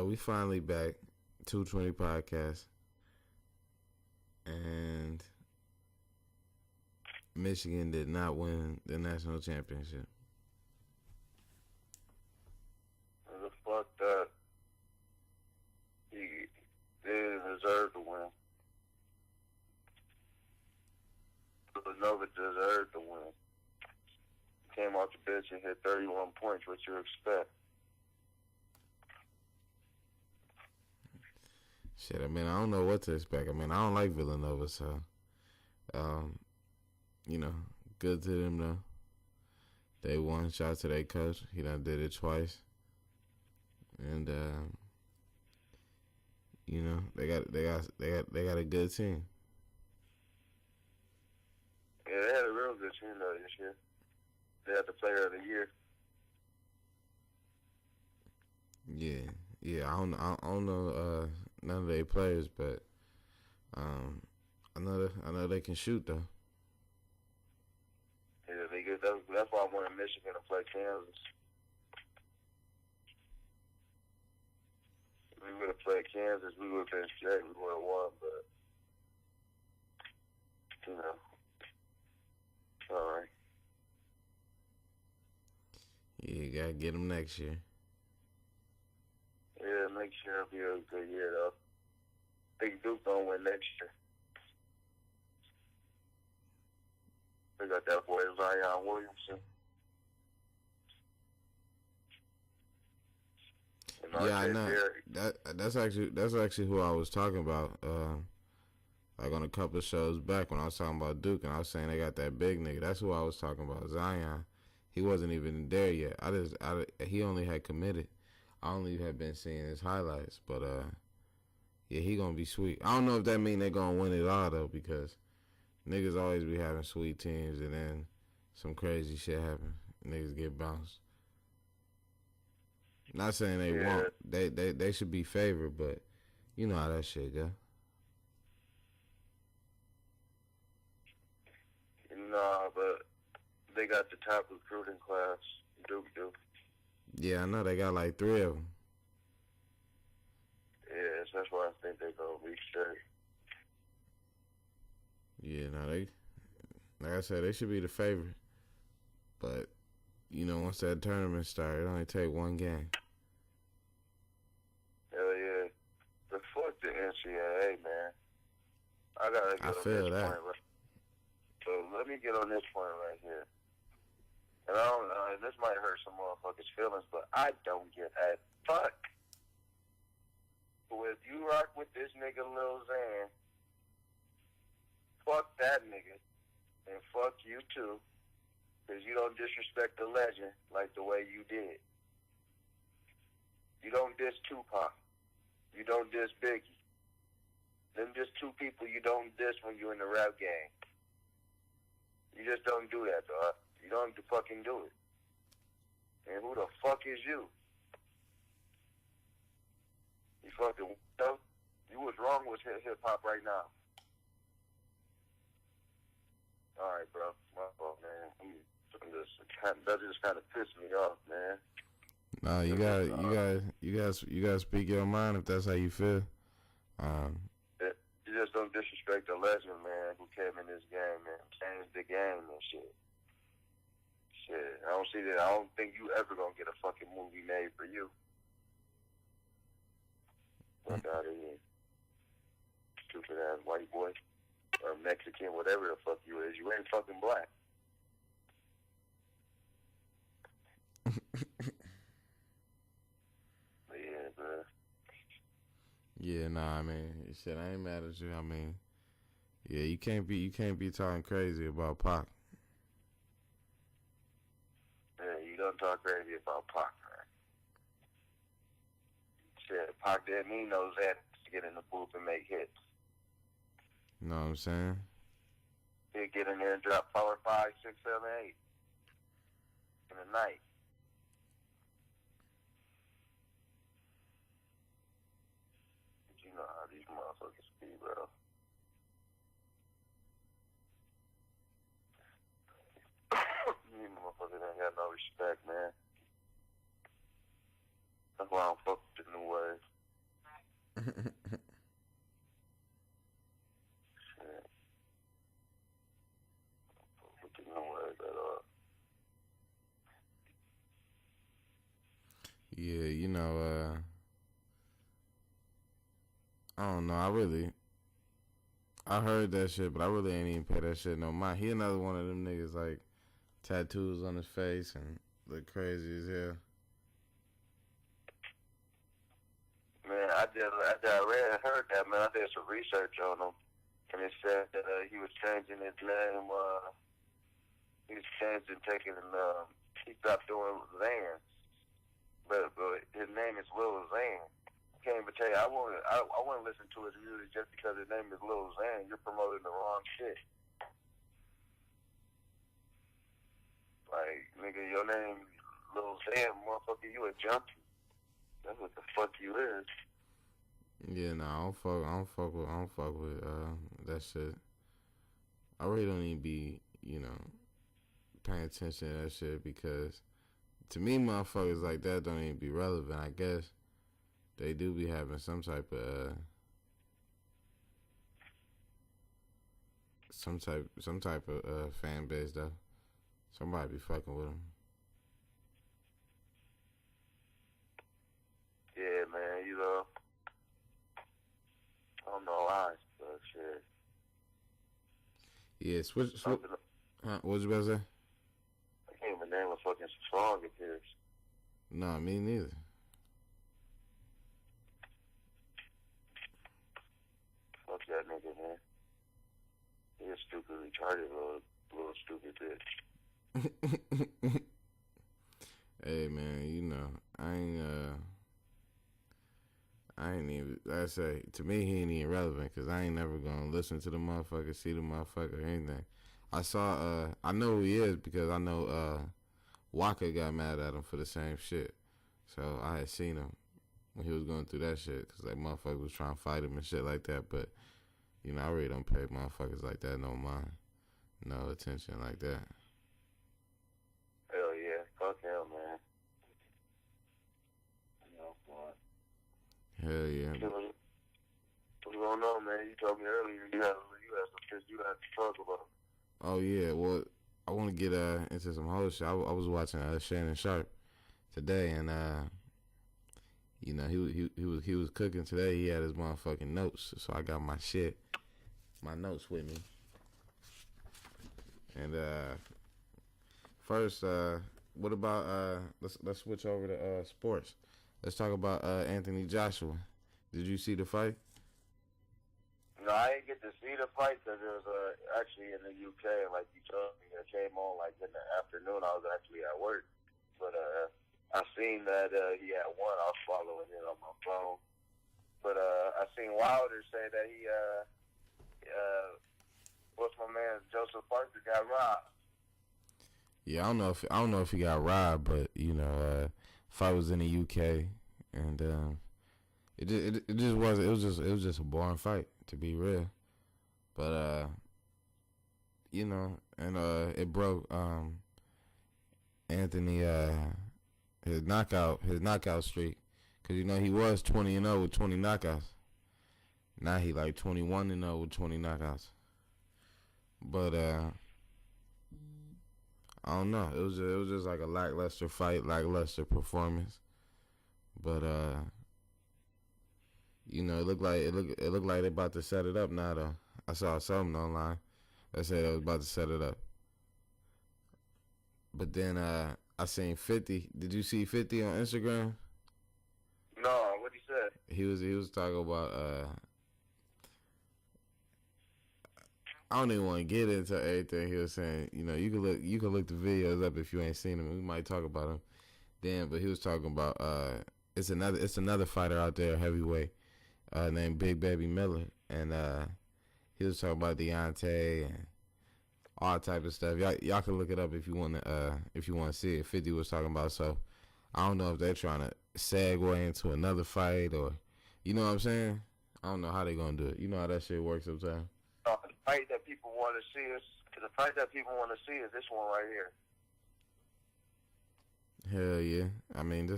We finally back. 220 podcast. And Michigan did not win the national championship. The fuck that. He didn't deserve to win. Villanova deserved to win. Came off the bench and hit 31 points. What you expect? Shit, I mean, I don't know what to expect. I mean, I don't like Villanova, so, good to them, though. They won. Shout out to their coach. He done did it twice. And, they got a good team. Yeah, they had a real good team, though, this year. They had the player of the year. Yeah. I don't know none of their players, but I know they can shoot though. Yeah, they good. That's why I wanted Michigan to play Kansas. If we would have played Kansas, we would have been straight. We would have won, but all right. Yeah, you gotta get them next year. Yeah, next year will be a good year, though. I think Duke gonna win next year. They got that boy Zion Williamson. Yeah, I know. That's actually who I was talking about. Like on a couple of shows back when I was talking about Duke, and I was saying they got that big nigga. That's who I was talking about, Zion. He wasn't even there yet. He only had committed. I only have been seeing his highlights, but yeah, he gonna be sweet. I don't know if that mean they gonna win it all though, because niggas always be having sweet teams and then some crazy shit happen. Niggas get bounced. Not saying they won't. They should be favored, but you know how that shit go. Nah, but they got the top recruiting class. Duke do. Yeah, I know they got like 3 of them. Yes, that's why I think they're gonna be straight. Yeah, no, like I said, they should be the favorite. But once that tournament started, it only take one game. Hell yeah. But fuck the NCAA, man. I gotta get I on feel this that. point right. So let me get on this point right here. And I don't know, and this might hurt some motherfuckers' feelings, but I don't give a fuck. So if you rock with this nigga Lil Xan, fuck that nigga. And fuck you too. Because you don't disrespect the legend like the way you did. You don't diss Tupac. You don't diss Biggie. Them just two people you don't diss when you're in the rap game. You just don't do that, dog. You don't fucking do it. And who the fuck is you? You fucking you was wrong with hip hop right now. All right, bro. My fault, man. That just kind of pissed me off, man. No, you gotta speak your mind if that's how you feel. You just don't disrespect the legend, man, who came in this game, man. Changed the game and shit. Shit, I don't see that. I don't think you ever gonna get a fucking movie made for you. Fuck out of here. Stupid ass white boy. Or Mexican, whatever the fuck you is. You ain't fucking black. Yeah, bro. Yeah, nah, I mean, shit, I ain't mad at you. I mean, yeah, you can't be talking crazy about Pac. Yeah, you don't talk crazy about Pac, man. Shit, Pac didn't need those ads to get in the booth and make hits. You know what I'm saying? He'd get in there and drop 4, 5, 6, 7, 8 in the night. But you know how these motherfuckers be, bro. These motherfuckers ain't got no respect, man. That's why I don't fuck with the new wave. Shit. Fucking no worries at all. Yeah, I don't know. I heard that shit, but I really ain't even pay that shit no mind. He another one of them niggas like tattoos on his face and look crazy as hell. Man, I heard that, man. I did some research on him, and it said that he was changing his name. He was changing, he stopped doing Xan, but his name is Lil Xan. I can't even tell you. I want to listen to his music just because his name is Lil Xan. You're promoting the wrong shit. Like, nigga, your name Lil Xan, motherfucker. You a junkie. That's what the fuck you is. Yeah, I don't fuck with that shit. I really don't even be, paying attention to that shit because to me, motherfuckers like that don't even be relevant. I guess they do be having some type of fan base though. Somebody be fucking with them. Yeah, man, I don't know why, but shit. Yeah, switch. Huh? What you about to say? I can't even name a fucking song of his. Nah, me neither. Fuck that nigga, man. He a stupid, retarded little stupid bitch. Hey, man, I ain't even, like I say, to me, he ain't even relevant because I ain't never gonna listen to the motherfucker, see the motherfucker, or anything. I know who he is because I know, Waka got mad at him for the same shit. So I had seen him when he was going through that shit because that motherfucker was trying to fight him and shit like that. But, I really don't pay motherfuckers like that no mind, no attention like that. Hell yeah, fuck him, man. What? Hell yeah. What's going on, man? You told me earlier you had some shit you had to talk about. Oh yeah, well, I want to get into some whole shit. I was watching Shannon Sharp today, and he was cooking today. He had his motherfucking notes, so I got my notes with me. And first, what about let's switch over to sports. Let's talk about Anthony Joshua. Did you see the fight? No, I didn't get to see the fight because it was actually in the UK, like you told me. It came on like in the afternoon. I was actually at work, but I seen that he had won. I was following it on my phone, but I seen Wilder say that he what's my man Joseph Parker got robbed. Yeah, I don't know if he got robbed, but fight was in the UK, and it just wasn't. It was just a boring fight, to be real. But it broke Anthony his knockout streak, cause he was 20-0 with 20 knockouts. Now he like 21-0 with 20 knockouts. But I don't know. It was just like a lackluster fight, lackluster performance. But it looked like they about to set it up now though. I saw something online that said they was about to set it up. But then I seen 50. Did you see 50 on Instagram? No, what he said? He was talking about I don't even want to get into everything he was saying. You can look the videos up if you ain't seen them. We might talk about them then. But he was talking about it's another fighter out there, heavyweight, named Big Baby Miller, and he was talking about Deontay and all type of stuff. Y'all can look it up if you want to see it. 50 was talking about. So I don't know if they're trying to segue into another fight or, you know what I'm saying? I don't know how they gonna do it. You know how that shit works sometimes. The fight that people want to see is this one right here. Hell yeah! I mean,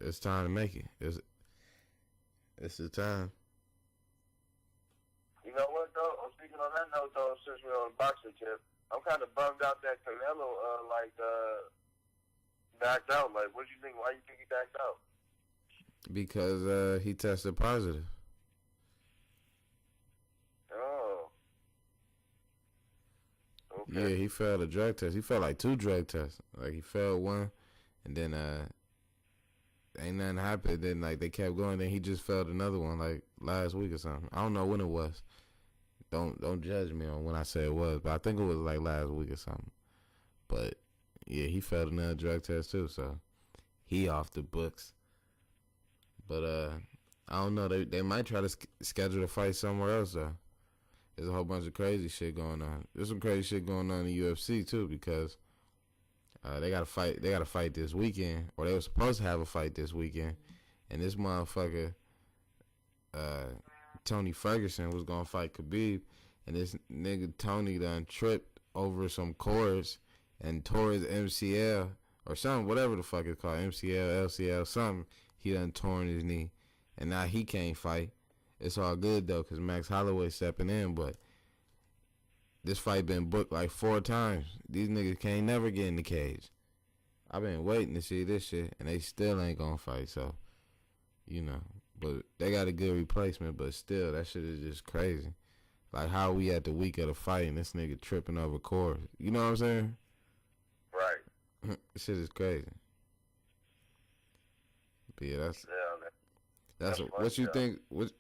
it's time to make it. It's the time. You know what though? I'm speaking on that note though, since we're on the boxing tip, I'm kind of bummed out that Canelo backed out. Like, what do you think? Why you think he backed out? Because he tested positive. Oh. Okay. Yeah, he failed a drug test. He failed like 2 drug tests. Like he failed one, and then ain't nothing happened. Then like they kept going. Then he just failed another one like last week or something. I don't know when it was. Don't judge me on when I say it was, but I think it was like last week or something. But yeah, he failed another drug test too, so he off the books. But I don't know. They might try to schedule a fight somewhere else though. There's a whole bunch of crazy shit going on. There's some crazy shit going on in the UFC too because they got to fight. They got to fight this weekend, or they were supposed to have a fight this weekend, and this motherfucker, Tony Ferguson, was gonna fight Khabib, and this nigga Tony done tripped over some cords and tore his MCL or something, whatever the fuck it's called, MCL, LCL, something. He done torn his knee, and now he can't fight. It's all good though, cause Max Holloway stepping in, but this fight been booked like 4 times. These niggas can't never get in the cage. I've been waiting to see this shit, and they still ain't gonna fight. So, you know, but they got a good replacement, but still, that shit is just crazy. Like how we at the week of the fight, and this nigga tripping over cords. You know what I'm saying? Right. Shit is crazy. But yeah, that's what you think. What,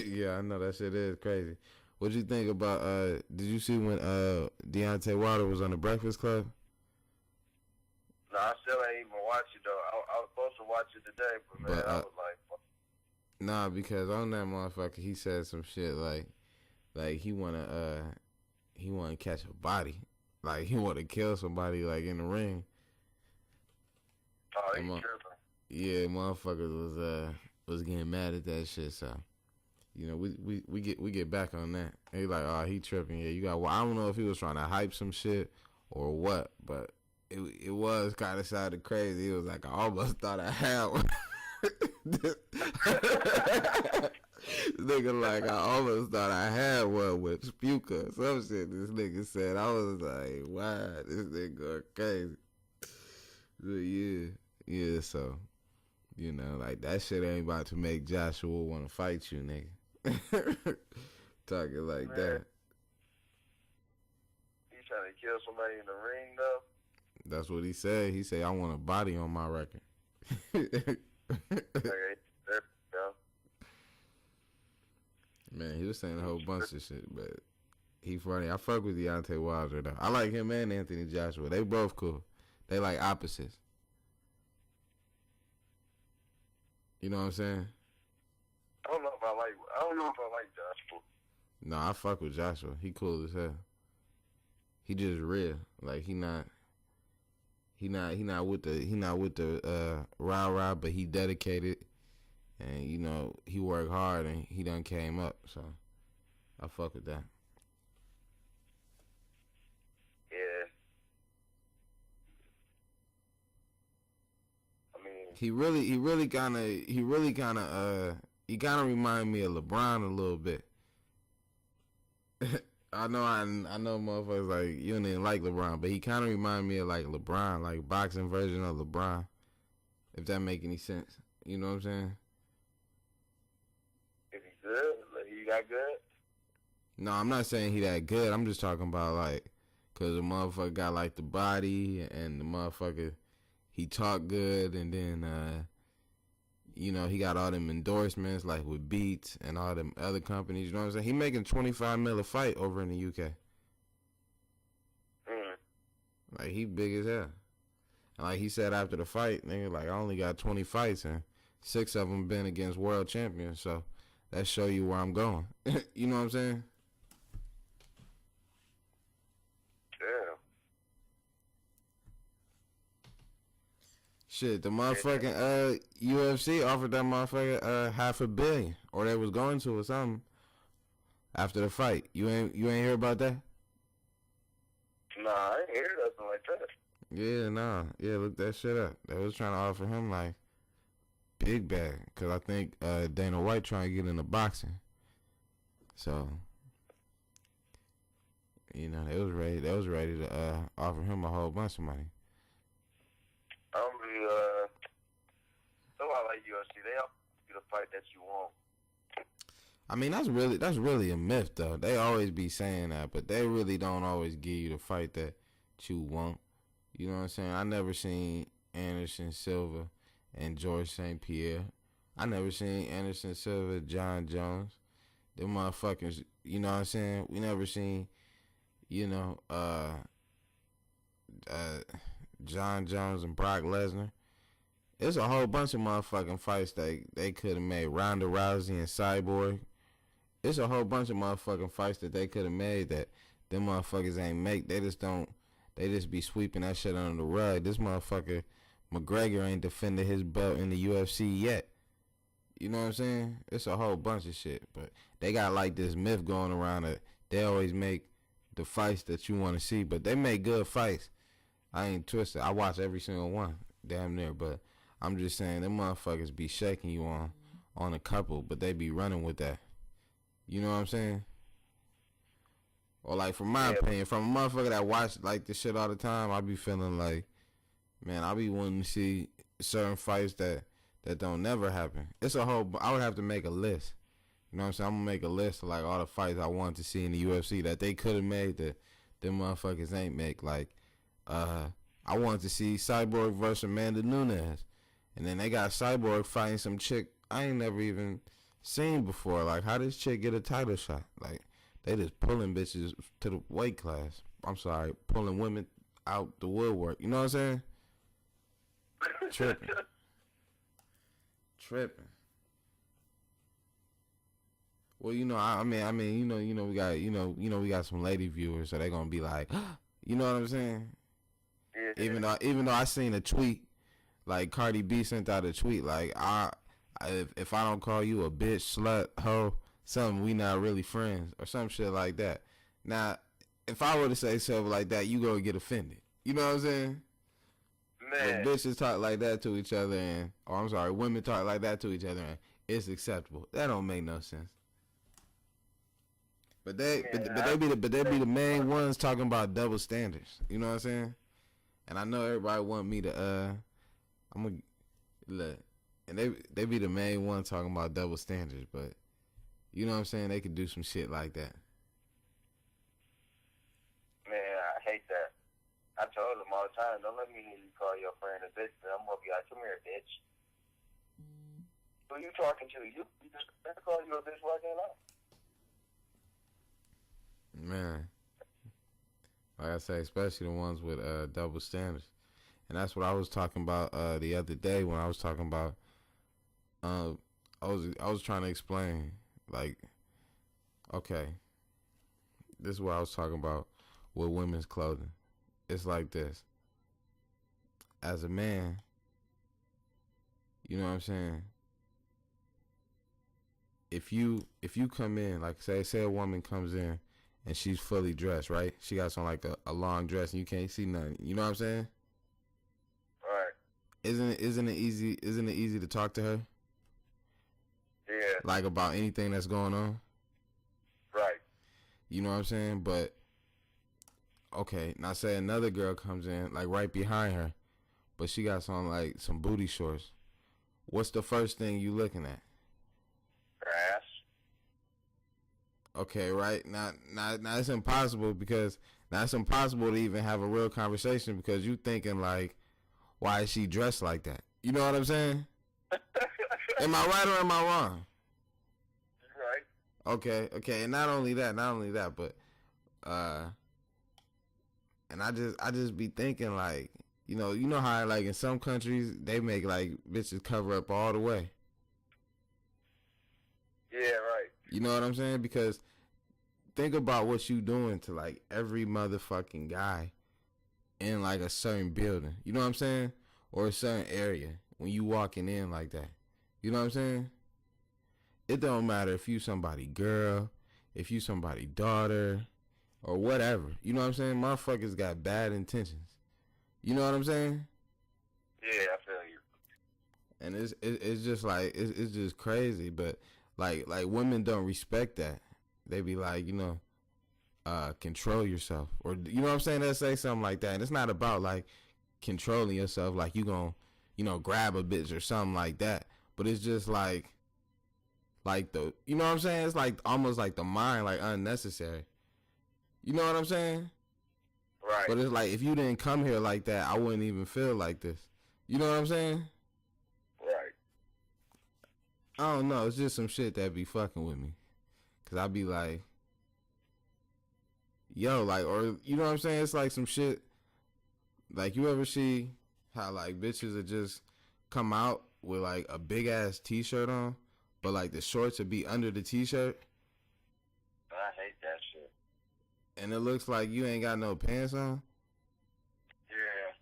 yeah, I know that shit is crazy. What you think about? Did you see when Deontay Wilder was on the Breakfast Club? No, I still ain't even watched it though. I was supposed to watch it today, but man, I was like, fuck. Nah, because on that motherfucker, he said some shit like he wanna catch a body, like he wanna kill somebody like in the ring. Oh, he tripping. Yeah, motherfuckers was getting mad at that shit. So, you know, we get back on that. And he like, oh, he tripping. Yeah, you got. Well, I don't know if he was trying to hype some shit or what, but it was kind of sounded crazy. It was like I almost thought I had one. Nigga, like I almost thought I had one with Spuka or some shit. This nigga said. I was like, wow, this nigga crazy. Yeah. So. You know, like that shit ain't about to make Joshua want to fight you, nigga. Talking like man, that. He trying to kill somebody in the ring, though. That's what he said. He said, I want a body on my record. Man, he was saying a whole bunch of shit, but he funny. I fuck with Deontay Wilder, though. I like him and Anthony Joshua. They both cool. They like opposites. You know what I'm saying? I don't know if I like Joshua. No, I fuck with Joshua. He cool as hell. He just real. Like he not with the rah, but he dedicated, and you know he worked hard and he done came up. So I fuck with that. Yeah. I mean, he kind of remind me of LeBron a little bit. I know motherfuckers like you don't even like LeBron, but he kind of remind me of like LeBron, like boxing version of LeBron. If that make any sense, you know what I'm saying? is he good? Like, he got good? No, I'm not saying he that good. I'm just talking about like, cause the motherfucker got like the body and the motherfucker, he talk good, and then you know, he got all them endorsements like with Beats and all them other companies. You know what I'm saying? He making $25 million a fight over in the UK. Like he big as hell. And like he said after the fight, nigga, like I only got 20 fights and 6 of them been against world champions. So that show you where I'm going. You know what I'm saying? Yeah. Shit, the motherfucking UFC offered that motherfucker $500 million, or they was going to or something after the fight. You ain't hear about that? Nah, I ain't hear nothing like that. Yeah, nah. Yeah, look that shit up. They was trying to offer him like big bag, because I think Dana White trying to get into boxing. So, you know, they was ready to offer him a whole bunch of money. I don't really, so I like UFC. They help you the fight that you want. I mean, that's really a myth, though. They always be saying that, but they really don't always give you the fight that you want. You know what I'm saying? I never seen Anderson Silva and George St. Pierre. I never seen Anderson Silva, John Jones. Them motherfuckers, you know what I'm saying? We never seen, you know, John Jones and Brock Lesnar. There's a whole bunch of motherfucking fights that they could have made. Ronda Rousey and Cyborg. It's a whole bunch of motherfucking fights that they could have made that them motherfuckers ain't make. They just be sweeping that shit under the rug. This motherfucker McGregor ain't defended his belt in the UFC yet. You know what I'm saying? It's a whole bunch of shit. But they got like this myth going around that they always make the fights that you want to see. But they make good fights. I ain't twisted. I watch every single one, damn near. But I'm just saying, them motherfuckers be shaking you on a couple, but they be running with that. You know what I'm saying? Or like, from my opinion, from a motherfucker that watch like this shit all the time, I be feeling like, man, I be wanting to see certain fights that don't never happen. It's a whole, I would have to make a list. You know what I'm saying? I'm gonna make a list of like all the fights I want to see in the UFC that they could have made that them motherfuckers ain't make. Like, I wanted to see Cyborg versus Amanda Nunes. And then they got Cyborg fighting some chick I ain't never even seen before. Like, how this chick get a title shot? Like, they just pulling bitches to the weight class. I'm sorry, pulling women out the woodwork. You know what I'm saying? Tripping. Well, you know, I mean, you know, we got some lady viewers, so they gonna be like, you know what I'm saying? Yeah. Even though I seen a tweet, like Cardi B sent out a tweet, like, if I don't call you a bitch, slut, hoe, something, we not really friends, or some shit like that. Now, if I were to say something like that, you gonna get offended. You know what I'm saying? Man. When bitches talk like that to each other, women talk like that to each other, and it's acceptable. That don't make no sense. But they be the main ones talking about double standards. You know what I'm saying? And I know everybody want me to look, and they be the main ones talking about double standards, but you know what I'm saying? They could do some shit like that. Man, I hate that. I told them all the time, don't let me hear you call your friend a bitch, but I'm gonna be like, come here, bitch. Who you talking to? You just call you a bitch walking out. Man, like I say, especially the ones with double standards, and that's what I was talking about the other day when I was talking about. I was trying to explain, like, okay, this is what I was talking about with women's clothing. It's like this. As a man, you know what I'm saying? If you come in, like say a woman comes in and she's fully dressed, right? She got on like a long dress and you can't see nothing. You know what I'm saying? Right. Isn't it easy to talk to her? Yeah. Like about anything that's going on? Right. You know what I'm saying? But okay, now say another girl comes in like right behind her, but she got on like some booty shorts. What's the first thing you looking at? Her ass. Okay, right? Now it's impossible because now it's impossible to even have a real conversation because you thinking like, why is she dressed like that? You know what I'm saying? Am I right or am I wrong? Right. Okay, and not only that, but and I just be thinking like, you know how like in some countries they make like bitches cover up all the way. Yeah, right. You know what I'm saying? Because think about what you doing to like every motherfucking guy in like a certain building. You know what I'm saying? Or a certain area when you walking in like that. You know what I'm saying? It don't matter if you somebody girl, if you somebody daughter, or whatever. You know what I'm saying? Motherfuckers got bad intentions. You know what I'm saying? Yeah, I feel you. And it's just like it's just crazy, but like women don't respect that. They be like, you know, control yourself, or you know what I'm saying? They'll say something like that, and it's not about like controlling yourself, like you gonna, you know, grab a bitch or something like that. But it's just like the, you know what I'm saying? It's like almost like the mind, like unnecessary. You know what I'm saying? Right. But it's like if you didn't come here like that, I wouldn't even feel like this. You know what I'm saying? Right. I don't know. It's just some shit that be fucking with me. Cause I be like, yo, like, or you know what I'm saying? It's like some shit. Like you ever see how like bitches would just come out with like a big ass t-shirt on, but like the shorts would be under the t-shirt. I hate that shit. And it looks like you ain't got no pants on. Yeah.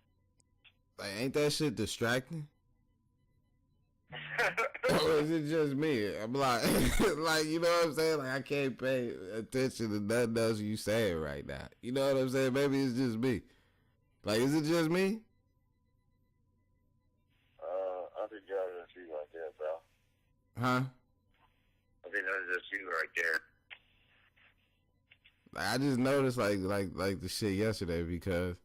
Like, ain't that shit distracting? Or is it just me? I'm like, like, you know what I'm saying? Like, I can't pay attention to nothing else you saying right now. You know what I'm saying? Maybe it's just me. Like, is it just me? I think y'all just you right there, bro. Huh? I think that's just you right there. Like, I just noticed like the shit yesterday because,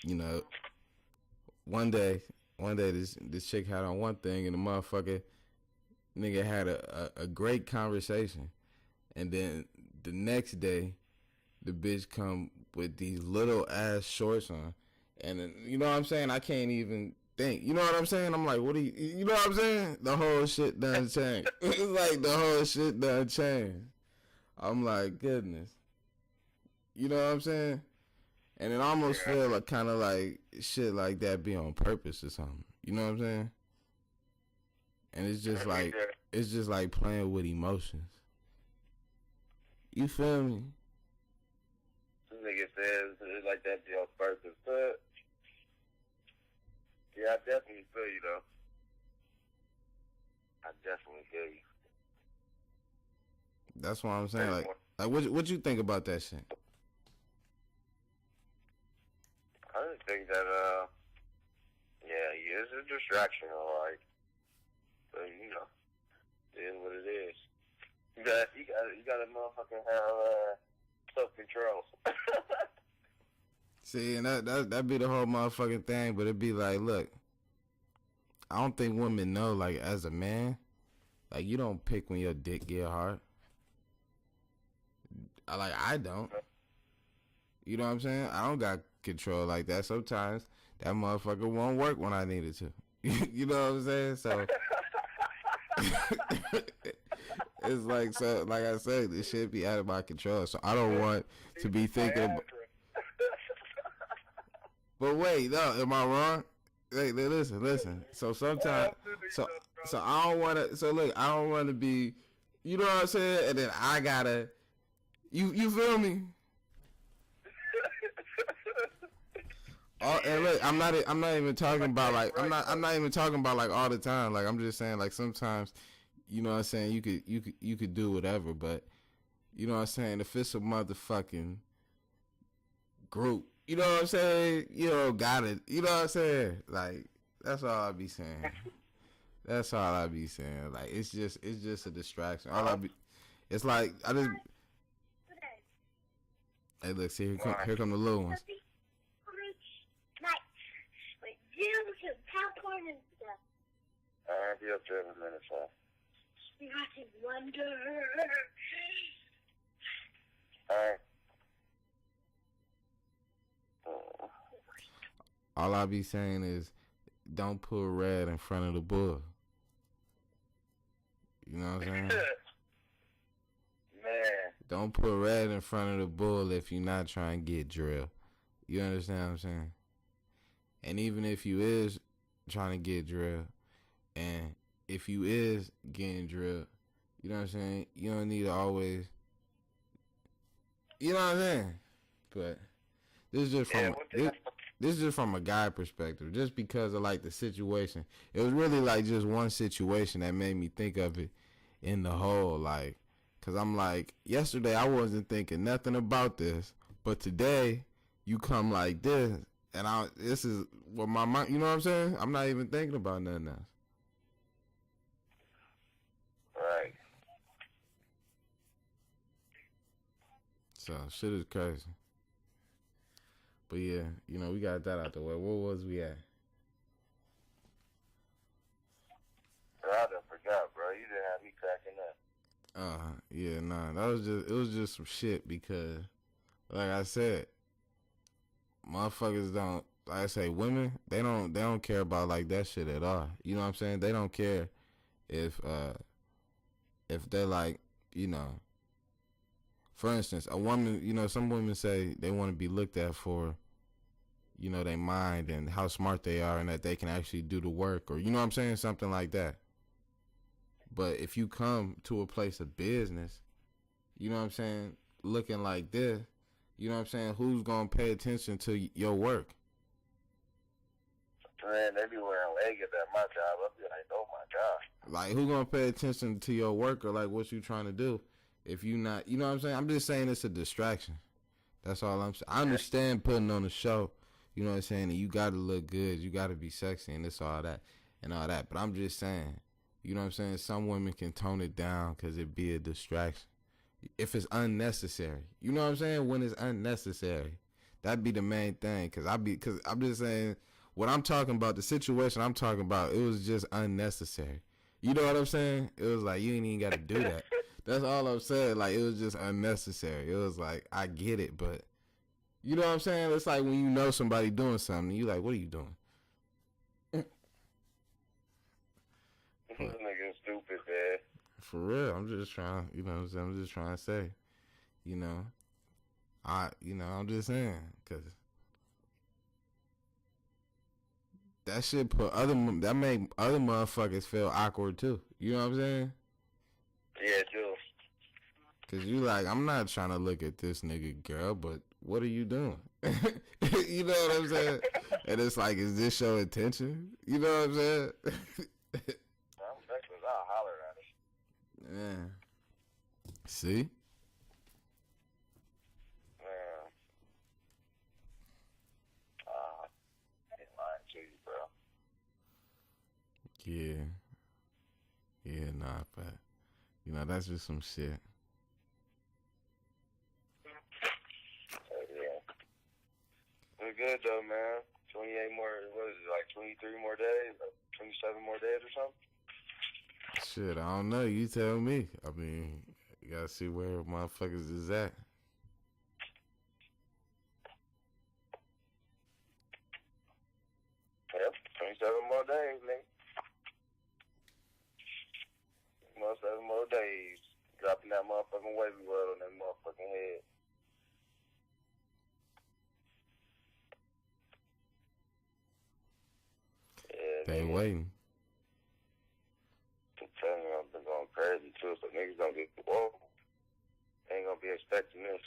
you know, one day this chick had on one thing and the motherfucker nigga had a great conversation, and then the next day the bitch come with these little ass shorts on, and then, you know what I'm saying, I can't even think. You know what I'm saying? I'm like, what do you know what I'm saying? The whole shit done changed. It's like the whole shit done changed. I'm like, goodness. You know what I'm saying? And it almost feel like kind of like shit like that be on purpose or something. You know what I'm saying? And it's just like playing with emotions. You feel me? This nigga says it's like that be on purpose, but yeah, I definitely feel you though. I definitely feel you. That's what I'm saying. Like what you think about that shit? I just think that yeah, it's a distraction, alright. But you know, it is what it is. You got to motherfucking have self-control. See, and that be the whole motherfucking thing, but it be like, look, I don't think women know, like, as a man, like, you don't pick when your dick get hard. I don't. You know what I'm saying? I don't got control like that. Sometimes that motherfucker won't work when I need it to. You know what I'm saying? So it's like, so like I said, this shit be out of my control. So I don't want to be thinking. But wait, no, am I wrong? Wait, listen. So sometimes, so I don't want to. So look, I don't want to be. You know what I'm saying? And then I gotta. You feel me? Oh, and look, I'm not even talking about like I'm not even talking about like all the time. Like, I'm just saying, like, sometimes, you know what I'm saying, you could do whatever, but you know what I'm saying, if it's a motherfucking group, you know what I'm saying, you know, got it, you know what I'm saying, like, that's all I be saying. That's all I be saying. Like, it's just a distraction. It's like I just. Hey, look, see, here come the little ones. Popcorn and stuff. I'll be up there in a minute, so. Nothing wonder. Alright. All I be saying is, don't put red in front of the bull. You know what I'm saying? Man. Don't put red in front of the bull if you're not trying to get drilled. You understand what I'm saying? And even if you is trying to get drilled, and if you is getting drilled, you know what I'm saying, you don't need to always, you know what I'm saying? But this is just from a guy perspective, just because of like the situation. It was really like just one situation that made me think of it in the whole, like, cause I'm like, yesterday I wasn't thinking nothing about this, but today you come like this, And this is what my mind, you know what I'm saying? I'm not even thinking about nothing else. Right. So shit is crazy. But yeah, we got that out the way. Where was we at? I done forgot, bro. You didn't have me cracking up. Yeah, nah. It was just some shit because, like I said, motherfuckers don't, like I say, women, they don't care about like that shit at all. You know what I'm saying? They don't care if they're like, for instance, a woman, some women say they want to be looked at for, their mind and how smart they are and that they can actually do the work, or, you know what I'm saying? Something like that. But if you come to a place of business, you know what I'm saying, looking like this, you know what I'm saying, who's going to pay attention to your work? Man, they be wearing leggings at my job. I'll be like, oh my God. Like, who going to pay attention to your work or like what you trying to do if you not, you know what I'm saying? I'm just saying it's a distraction. That's all I'm saying. I understand putting on a show, you know what I'm saying, and you got to look good, you got to be sexy and this, all that, and all that. But I'm just saying, you know what I'm saying, some women can tone it down because it be a distraction. If it's unnecessary, you know what I'm saying? When it's unnecessary, that'd be the main thing. Cause I'm just saying, what I'm talking about, the situation I'm talking about, it was just unnecessary. You know what I'm saying? It was like, you ain't even got to do that. That's all I'm saying. Like, it was just unnecessary. It was like, I get it, but you know what I'm saying? It's like when you know somebody doing something, you like, what are you doing? This nigga stupid, man. For real, I'm just trying, you know what I'm saying? I'm just trying to say, I'm just saying, because that shit that make other motherfuckers feel awkward too. You know what I'm saying? Yeah, it do. Because you like, I'm not trying to look at this nigga, girl, but what are you doing? You know what I'm saying? And it's like, is this your intention? You know what I'm saying? I'll holler at it. Yeah. See? Man. I ain't lying to you, bro. Yeah. Yeah, nah, but, that's just some shit. Yeah. We're good, though, man. 28 more, what is it, like 23 more days? 27 more days or something? Shit, I don't know. You tell me. I mean, you gotta see where motherfuckers is at. Yep, 27 more days, nigga. 7 more days. Dropping that motherfucking wavy world on that motherfucking head. Yeah, They ain't waiting. I'm telling you, I've been going crazy too, so niggas don't get, whoa. They ain't gonna be expecting this.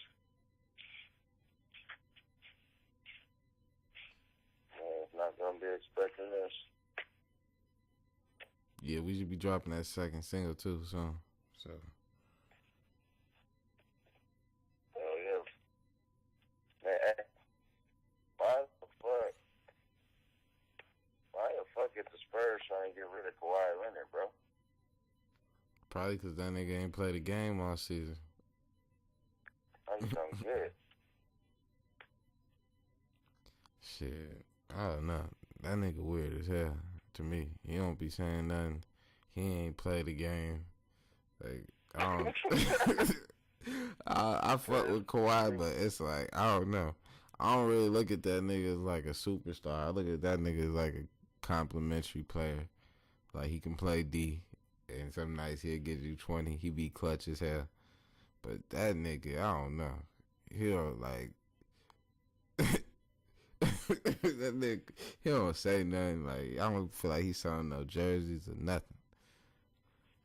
Man, it's not gonna be expecting this. Yeah, we should be dropping that second single too soon. So. Hell yeah. Man, why the fuck is the Spurs trying to get rid of Kawhi Leonard, bro? Probably because that nigga ain't played a game all season. I just don't get it. Shit, I don't know. That nigga weird as hell to me. He don't be saying nothing. He ain't played a game. Like, I don't. I fuck with Kawhi, but it's like, I don't know. I don't really look at that nigga as like a superstar. I look at that nigga as like a complimentary player. Like, he can play D, and some nights he'll get you 20. He be clutch as hell. But that nigga, I don't know. He'll like that nigga, he don't say nothing. Like, I don't feel like he's selling no jerseys or nothing.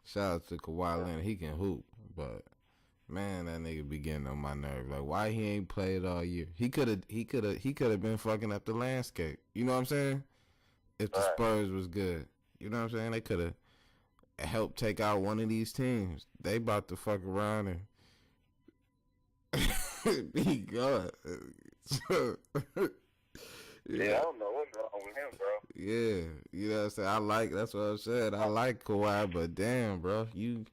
Shout out to Kawhi Leonard, he can hoop, but man, that nigga be getting on my nerves. Like, why he ain't played all year? He could have been fucking up the landscape. You know what I'm saying? If the Spurs was good, you know what I'm saying? They could have helped take out one of these teams. They about to fuck around and be good. So, Yeah, I don't know what's wrong with him, bro. Yeah, you know what I'm saying? That's what I said. I like Kawhi, but damn, bro, you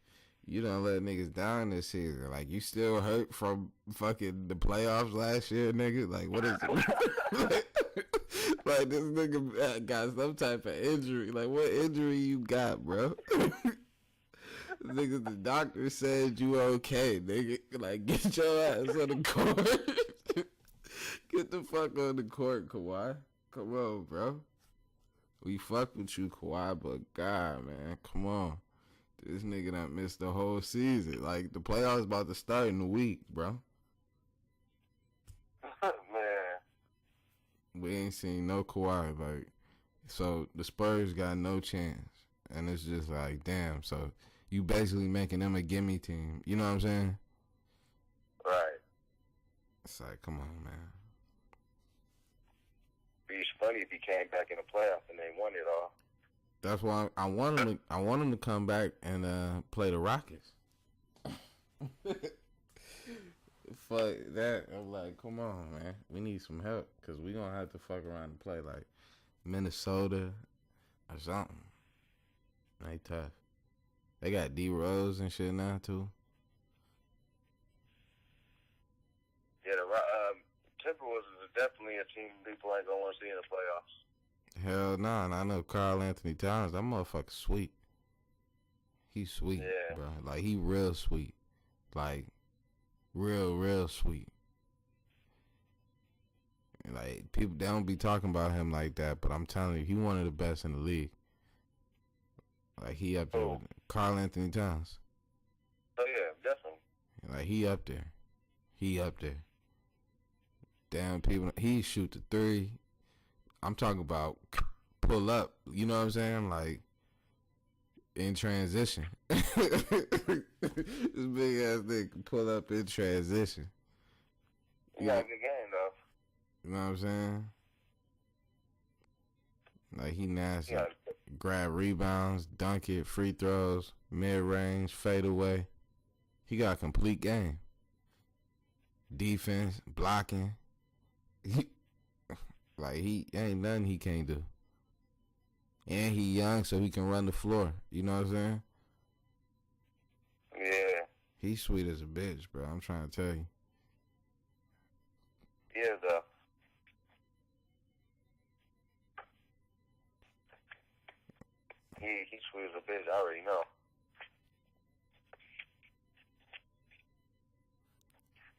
don't let niggas down this season. Like, you still hurt from fucking the playoffs last year, nigga? Like, what is it? Like, this nigga got some type of injury. Like, what injury you got, bro? Nigga, the doctor said you okay, nigga. Like, get your ass on the court. Get the fuck on the court, Kawhi. Come on, bro. We fuck with you, Kawhi, but God, man, come on. This nigga done missed the whole season. Like, the playoffs about to start in a week, bro. Man. We ain't seen no Kawhi. Like, so the Spurs got no chance. And it's just like, damn, so you basically making them a gimme team. You know what I'm saying? Right. It's like, come on, man. It'd be funny if he came back in the playoffs and they won it all. That's why I want him to come back and play the Rockets. Fuck that. I'm like, come on, man. We need some help because we going to have to fuck around and play like Minnesota or something. They tough. They got D Rose and shit now, too. Yeah, the Timberwolves is definitely a team people ain't going to want to see in the playoffs. Hell nah, and I know Karl Anthony Towns, that motherfucker sweet. He's sweet, yeah. Bro. Like, he real sweet. Like, real sweet. Like, people, they don't be talking about him like that, but I'm telling you, he one of the best in the league. Like, he up there with Karl Anthony Towns. Oh, yeah, definitely. Like, he up there. He up there. Damn, people, he shoot the three. I'm talking about pull up. You know what I'm saying? Like, in transition. This big ass nigga can pull up in transition. He got a good game, though. You know what I'm saying? Like, he nasty. Yeah. Grab rebounds, dunk it, free throws, mid-range, fade away. He got a complete game. Defense, blocking. Like, he ain't nothing he can't do. And he young, so he can run the floor. You know what I'm saying? Yeah. He's sweet as a bitch, bro. I'm trying to tell you. Yeah, though. He's sweet as a bitch. I already know.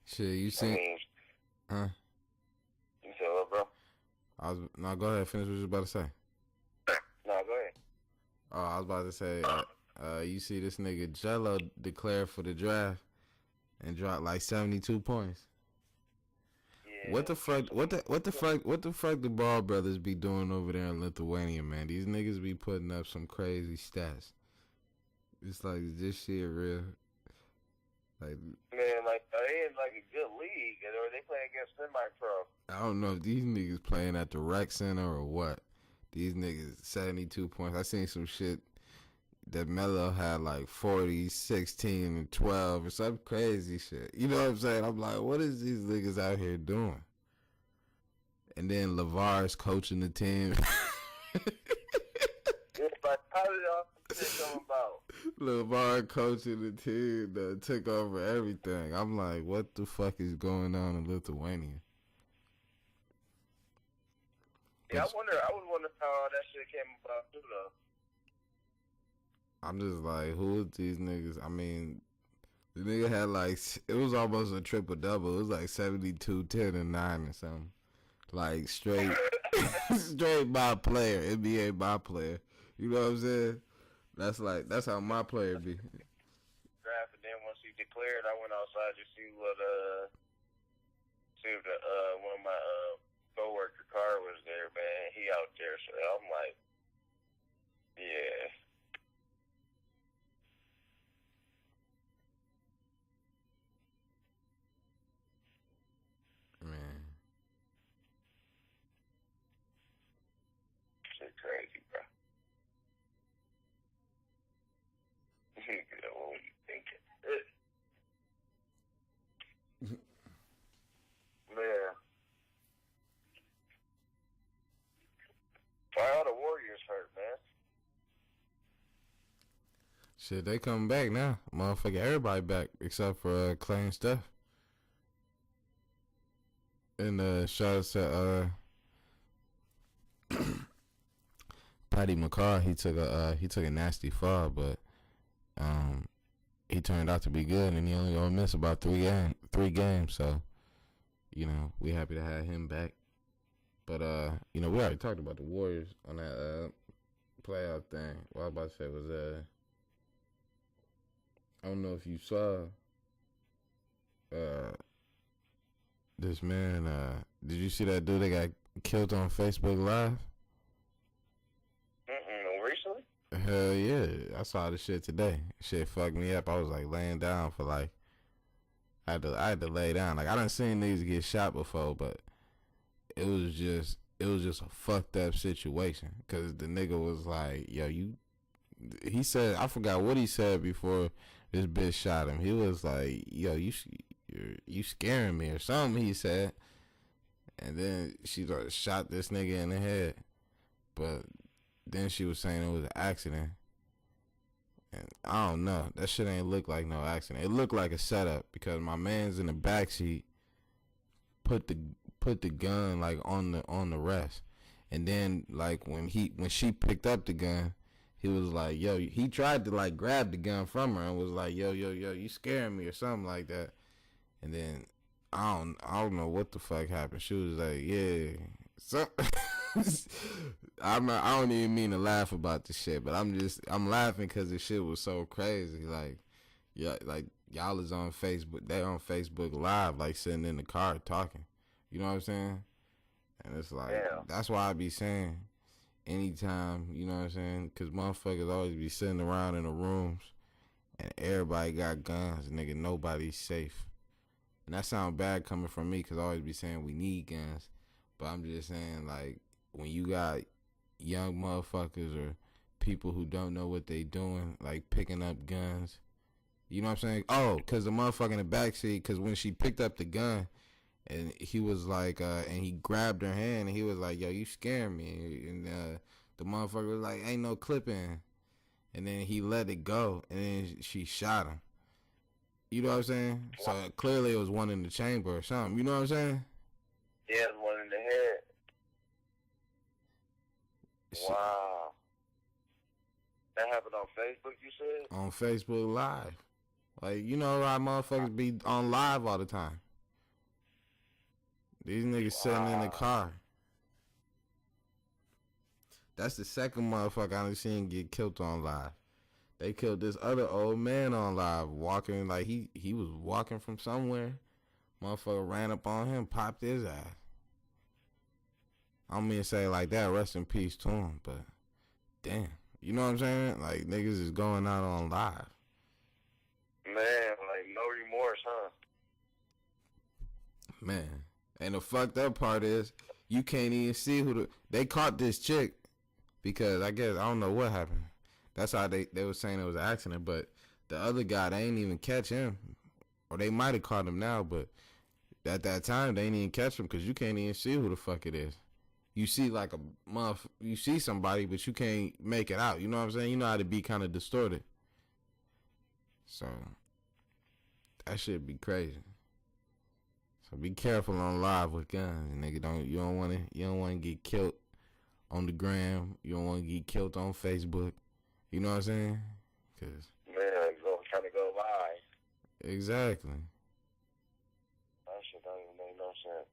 Shit, you seen? Huh? You said what, bro? No, go ahead. Finish what you was about to say. No, go ahead. Oh, I was about to say, you see this nigga Jello declared for the draft and dropped like 72 points. Yeah. What the fuck the Ball brothers be doing over there in Lithuania, man? These niggas be putting up some crazy stats. It's like, is this shit real? Like, man, like, they in like a good league, or they play against semi-pro. I don't know if these niggas playing at the rec center or what. These niggas 72 points. I seen some shit that Melo had like 40, 16, and 12 or some crazy shit. You know what I'm saying? I'm like, what is these niggas out here doing? And then LeVar's coaching the team. Yeah, but how did y'all come about? LeVar coaching the team that took over everything. I'm like, what the fuck is going on in Lithuania? Yeah, I was wondering how all that shit came about too, though. I'm just like, who is these niggas? I mean, the nigga had like, it was almost a triple-double. It was like 72, 10, and 9 or something. Like, straight by player, NBA by player. You know what I'm saying? That's how my player be. Draft, and then once he declared, I went outside to see what one of my coworker car was there, man. He out there, so I'm like, yeah. Man. Shit crazy, bro. What were you thinking? Yeah. Shit, they coming back now. Motherfucker, everybody back except for Clay and Steph. And shout out to Patty McCaw. He took a nasty fall, but he turned out to be good, and he only gonna miss about three games. So, we happy to have him back. But we already talked about the Warriors on that playoff thing. What I was about to say was I don't know if you saw this man. Did you see that dude that got killed on Facebook Live? Recently? Hell yeah, I saw the shit today. Shit fucked me up. I was like laying down for like, I had to lay down. Like I done seen niggas get shot before, but it was just a fucked up situation. Cause the nigga was like, yo, he said, I forgot what he said before this bitch shot him. He was like, yo, you scaring me or something, he said. And then she shot this nigga in the head. But then she was saying it was an accident. And I don't know. That shit ain't look like no accident. It looked like a setup because my man's in the backseat put the gun like on the rest. And then like when she picked up the gun, he was like, yo, he tried to like grab the gun from her and was like, yo, you scaring me or something like that. And then I don't know what the fuck happened. She was like, yeah. So I don't even mean to laugh about this shit, but I'm laughing because the shit was so crazy. Like, yeah, like y'all is on Facebook. They on Facebook Live, like sitting in the car talking. You know what I'm saying? And it's like, That's why I be saying anytime, you know what I'm saying? Because motherfuckers always be sitting around in the rooms and everybody got guns. Nigga, nobody's safe. And that sound bad coming from me because I always be saying we need guns. But I'm just saying, like, when you got young motherfuckers or people who don't know what they doing, like picking up guns, you know what I'm saying? Oh, because the motherfucker in the backseat, because when she picked up the gun, and he was like, and he grabbed her hand, and he was like, yo, you scaring me. And the motherfucker was like, ain't no clipping. And then he let it go, and then she shot him. You know what I'm saying? So clearly it was one in the chamber or something. You know what I'm saying? Yeah, the one in the head. Wow. That happened on Facebook, you said? On Facebook Live. Like, you know how motherfuckers be on live all the time. These niggas sitting in the car. That's the second motherfucker I done seen get killed on live. They killed this other old man on live, walking like he was walking from somewhere. Motherfucker ran up on him, popped his ass. I don't mean to say it like that, rest in peace to him, but damn. You know what I'm saying? Like, niggas is going out on live. Man, like, no remorse, huh? Man. And the fucked up part is, you can't even see they caught this chick because I don't know what happened. That's how they were saying it was an accident, but the other guy, they ain't even catch him. Or they might have caught him now, but at that time, they ain't even catch him because you can't even see who the fuck it is. You see like you see somebody, but you can't make it out. You know what I'm saying? You know how to be kind of distorted. So, that shit be crazy. So be careful on live with guns, nigga. You don't want to get killed on the gram. You don't want to get killed on Facebook. You know what I'm saying? Cause trying to go live. Exactly. That shit don't even make no sense.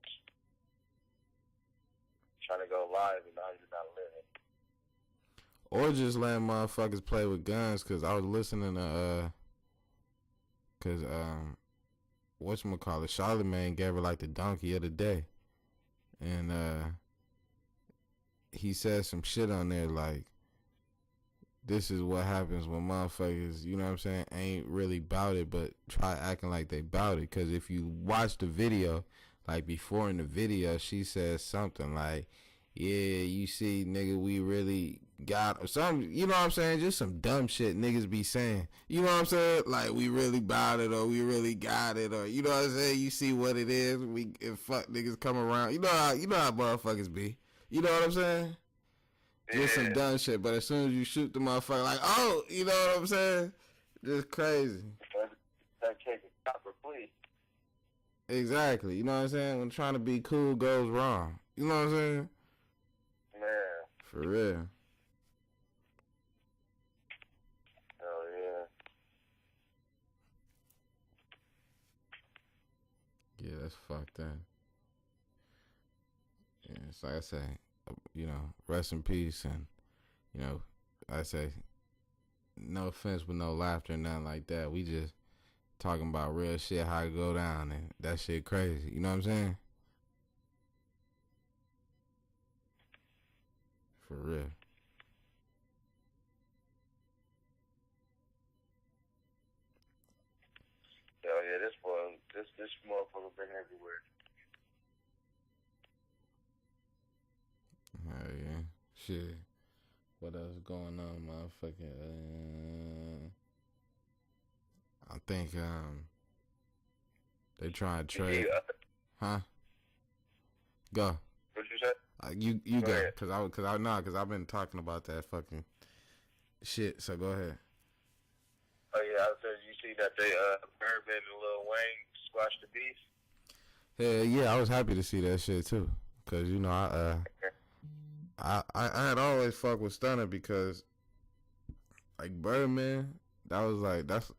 Trying to go live and now you're not living. Or just letting motherfuckers play with guns, cause I was listening to whatchamacallit, Charlamagne gave her like the donkey of the day. And he said some shit on there like, this is what happens when motherfuckers, you know what I'm saying, ain't really bout it, but try acting like they bout it. Cause if you watch the video, like before in the video, she says something like, yeah, you see, nigga, we really got, or something, you know what I'm saying? Just some dumb shit niggas be saying. You know what I'm saying? Like, we really bout it, or we really got it, or, you know what I'm saying? You see what it is, if fuck niggas come around. You know how motherfuckers be. You know what I'm saying? Just some dumb shit, but as soon as you shoot the motherfucker, like, oh, you know what I'm saying? Just crazy. That cake is copper, please. Exactly. You know what I'm saying? When trying to be cool goes wrong. You know what I'm saying? Man. For real. Oh, yeah. Yeah, that's fucked up. Yeah, it's like I say, you know, rest in peace, and you know, I say, no offense with no laughter and nothing like that. We just talking about real shit, how it go down, and that shit crazy. You know what I'm saying? For real. Oh, yeah, this motherfucker been everywhere. Oh yeah, shit. What else going on, motherfucker? I think they trying to trade. Huh? Go. What you said? You go. Cause I've been talking about that fucking shit. So go ahead. Oh yeah, I said you see that they Birdman and Lil Wayne squashed the beef. Hell yeah, I was happy to see that shit too. Cause you know I had always fucked with Stunner because like Birdman, that's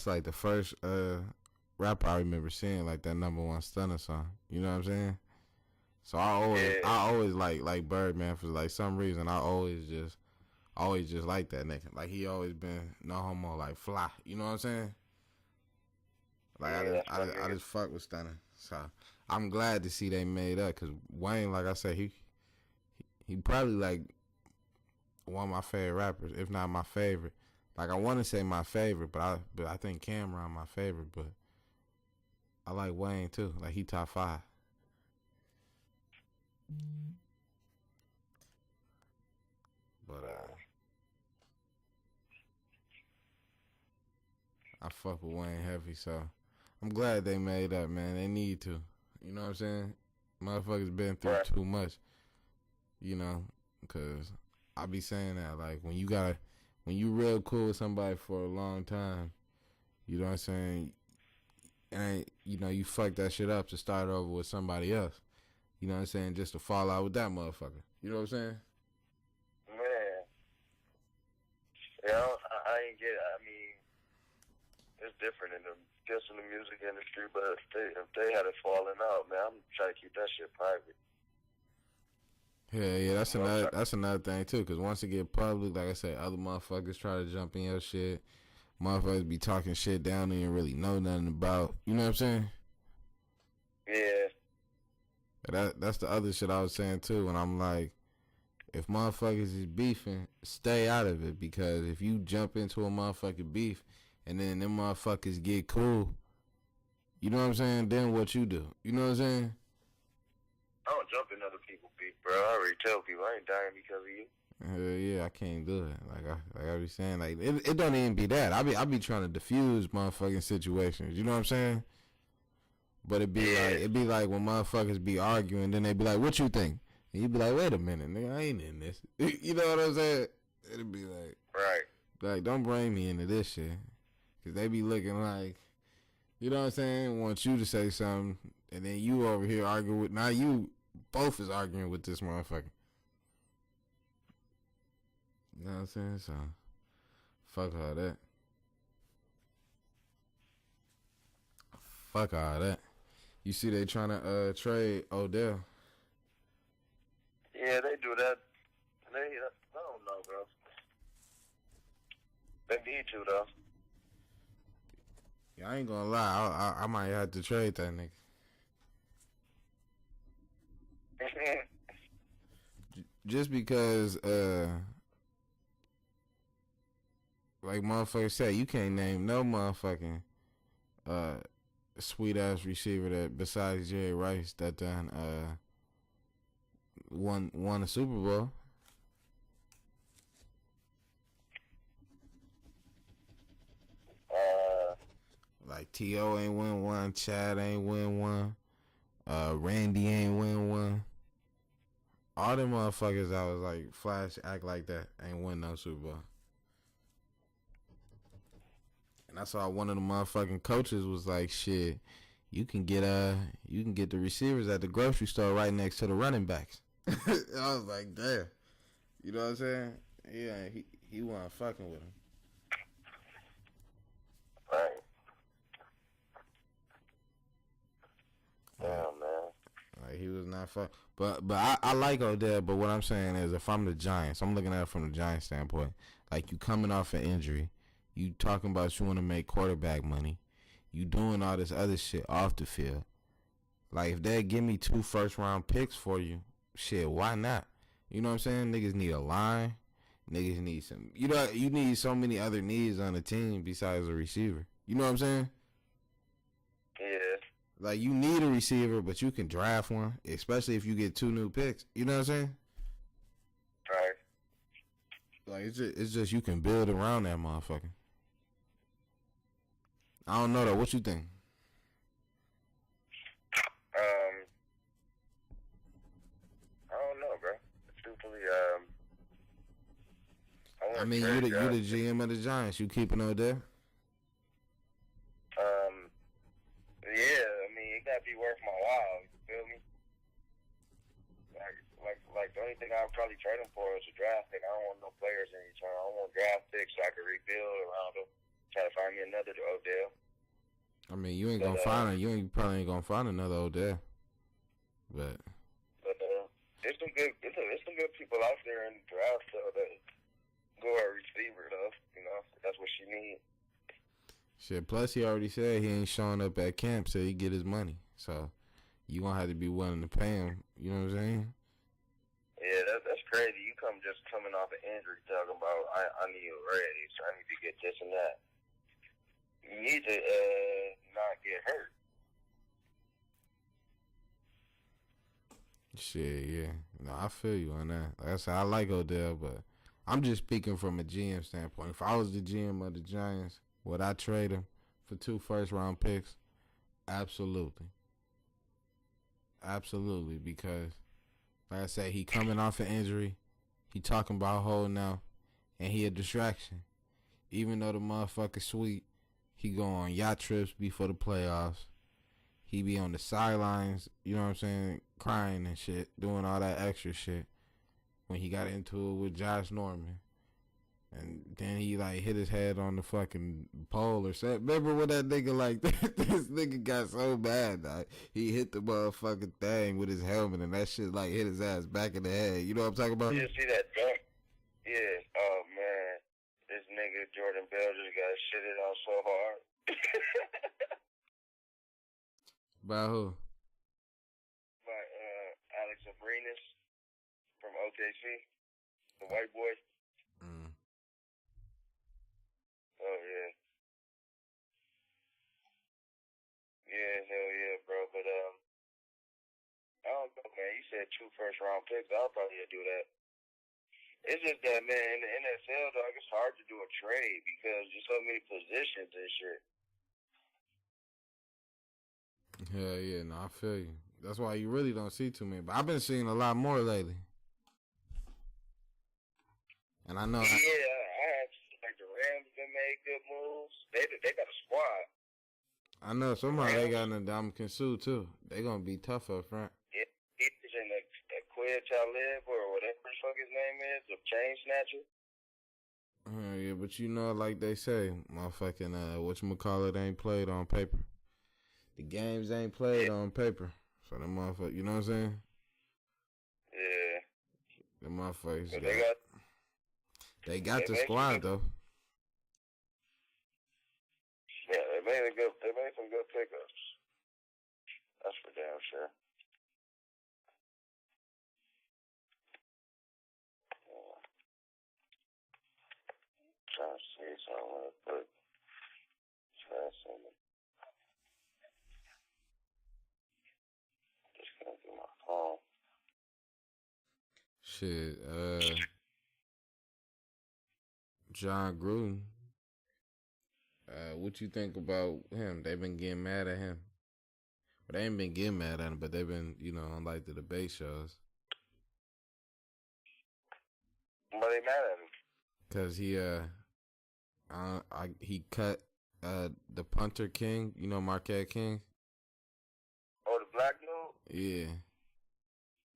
like the first rapper I remember seeing like that #1 Stunner song. You know what I'm saying? So I always like Birdman for like some reason. I always just like that nigga. Like he always been no homo, like fly. You know what I'm saying? Like I just fuck with Stunner. So I'm glad to see they made up because Wayne, like I said, he probably like one of my favorite rappers, if not my favorite. Like I want to say my favorite, but I think Cameron my favorite. But I like Wayne too. Like he top 5. But I fuck with Wayne heavy, so I'm glad they made up, man. They need to. You know what I'm saying? Motherfuckers been through too much. You know, because I be saying that, like, when you real cool with somebody for a long time, you know what I'm saying? And, you know, you fuck that shit up to start over with somebody else. You know what I'm saying? Just to fall out with that motherfucker. You know what I'm saying? Man. Yeah, I ain't get it. I mean, it's different in the music industry, but if they had it falling out, man, I'm trying to keep that shit private. Yeah, that's another thing too. Cause once it get public, like I said, other motherfuckers try to jump in your shit. Motherfuckers be talking shit down and you really know nothing about. You know what I'm saying? Yeah. That's the other shit I was saying too. And I'm like, if motherfuckers is beefing, stay out of it, because if you jump into a motherfucking beef and then them motherfuckers get cool, you know what I'm saying? Then what you do? You know what I'm saying? I don't jump in other people's beef, bro. I already tell people I ain't dying because of you. Yeah, I can't do it. Like I be saying, like it don't even be that. I be trying to diffuse motherfucking situations. You know what I'm saying? But it be like when motherfuckers be arguing, then they be like, "What you think?" And you be like, "Wait a minute, nigga, I ain't in this." You know what I'm saying? It'll be like, don't bring me into this shit, cause they be looking like, you know what I'm saying? Want you to say something, and then you over here arguing with. Now you both is arguing with this motherfucker. You know what I'm saying? So, fuck all that. Fuck all that. You see they trying to trade Odell. Yeah, they do that. I don't know, bro. They need to, though. Yeah, I ain't gonna lie. I might have to trade that nigga. Just because, like motherfucker said, you can't name no motherfucking sweet ass receiver that besides Jerry Rice that done won a Super Bowl. Like T.O. ain't win one, Chad ain't win one, Randy ain't win one. All them motherfuckers I was like flash act like that ain't win no Super Bowl. And I saw one of the motherfucking coaches was like, shit, you can get the receivers at the grocery store right next to the running backs. I was like, damn. You know what I'm saying? Yeah, he wasn't fucking with him. Right. Damn, man. Like, he was not fuck. But I like Odell, but what I'm saying is if I'm the Giants, I'm looking at it from the Giants standpoint. Like, you coming off an injury. You talking about you want to make quarterback money. You doing all this other shit off the field. Like, if they give me 2 first-round picks for you, shit, why not? You know what I'm saying? Niggas need a line. Niggas need some. You know, you need so many other needs on the team besides a receiver. You know what I'm saying? Yeah. Like, you need a receiver, but you can draft one, especially if you get 2 new picks. You know what I'm saying? Right. Like, it's just you can build around that motherfucker. I don't know, though. What you think? I don't know, bro. Truthfully, I mean, you the GM of the Giants. You keeping Odell? Yeah. I mean, it gotta be worth my while. You feel me? Like the only thing I would probably trade him for is a draft pick. I don't want no players in return. I don't want draft picks so I can rebuild around him. Try to find me another Odell. I mean, you ain't gonna find him. You probably ain't gonna find another Odell. But there's some good people out there in the draft though that go at receiver though. You know, that's what she needs. Shit. Plus, he already said he ain't showing up at camp till he get his money. So you gonna have to be willing to pay him. You know what I'm saying? Yeah, that's crazy. You coming off an injury talking about I need a raise, I need to get this and that. You need to not get hurt. Shit, yeah. No, I feel you on that. Like I said, I like Odell, but I'm just speaking from a GM standpoint. If I was the GM of the Giants, would I trade him for 2 first-round picks? Absolutely. Absolutely, because like I said, he coming off an injury. He talking about holding out, and he a distraction. Even though the motherfucker sweet, he go on yacht trips before the playoffs. He be on the sidelines, you know what I'm saying, crying and shit, doing all that extra shit when he got into it with Josh Norman. And then he, like, hit his head on the fucking pole or something. Remember when that nigga, like, this nigga got so bad, like, he hit the motherfucking thing with his helmet and that shit, like, hit his ass back in the head. You know what I'm talking about? You see that dunk? Yeah. Oh, man. This nigga, Jordan Bell, just got shitted on so hard. By who? By Alex Abrinas from OKC, the white boy. Mm. Oh, yeah. Yeah, hell yeah, bro. But, I don't know, man. You said 2 first-round picks. I'll probably do that. It's just that, man, in the NFL, dog, it's hard to do a trade because there's so many positions and shit. Hell yeah, no, I feel you. That's why you really don't see too many. But I've been seeing a lot more lately. And I know. Yeah, I have, like, the Rams that made good moves. They got a squad. I know somehow they got Ndamukong Suh too. They gonna be tough up front. Yeah, he's in the Quid Talib or whatever the fuck his name is, the chain snatcher. Yeah, but you know, like they say, motherfucking whatchamacallit ain't played on paper. The games ain't played on paper. So the motherfucker, you know what I'm saying? Yeah. The motherfuckers. They got they the squad though. Yeah, they made some good pickups. That's for damn sure. Yeah. Trying to see something real quick. Just gonna do my phone. Shit, John Gruden. What you think about him? They've been getting mad at him. But they ain't been getting mad at him, but they've been, on like the debate shows. Why they mad at him? Cause he cut The punter king, you know Marquette King? Oh, the black dude? Yeah.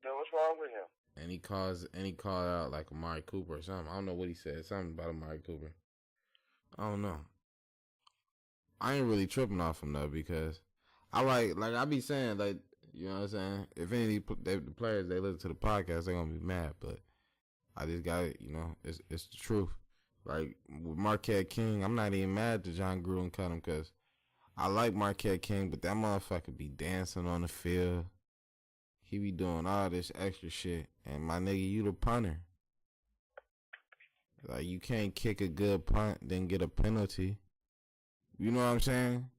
Then what's wrong with him? And he called out like Amari Cooper or something. I don't know what he said. Something about Amari Cooper. I don't know. I ain't really tripping off him though because I like I be saying like, you know what I'm saying. If any of the players they listen to the podcast, they gonna be mad. But I just got it. You know, it's the truth. Like with Marquette King, I'm not even mad that John Gruden cut him because I like Marquette King, but that motherfucker be dancing on the field. He be doing all this extra shit, and my nigga, you the punter. Like you can't kick a good punt then get a penalty. You know what I'm saying?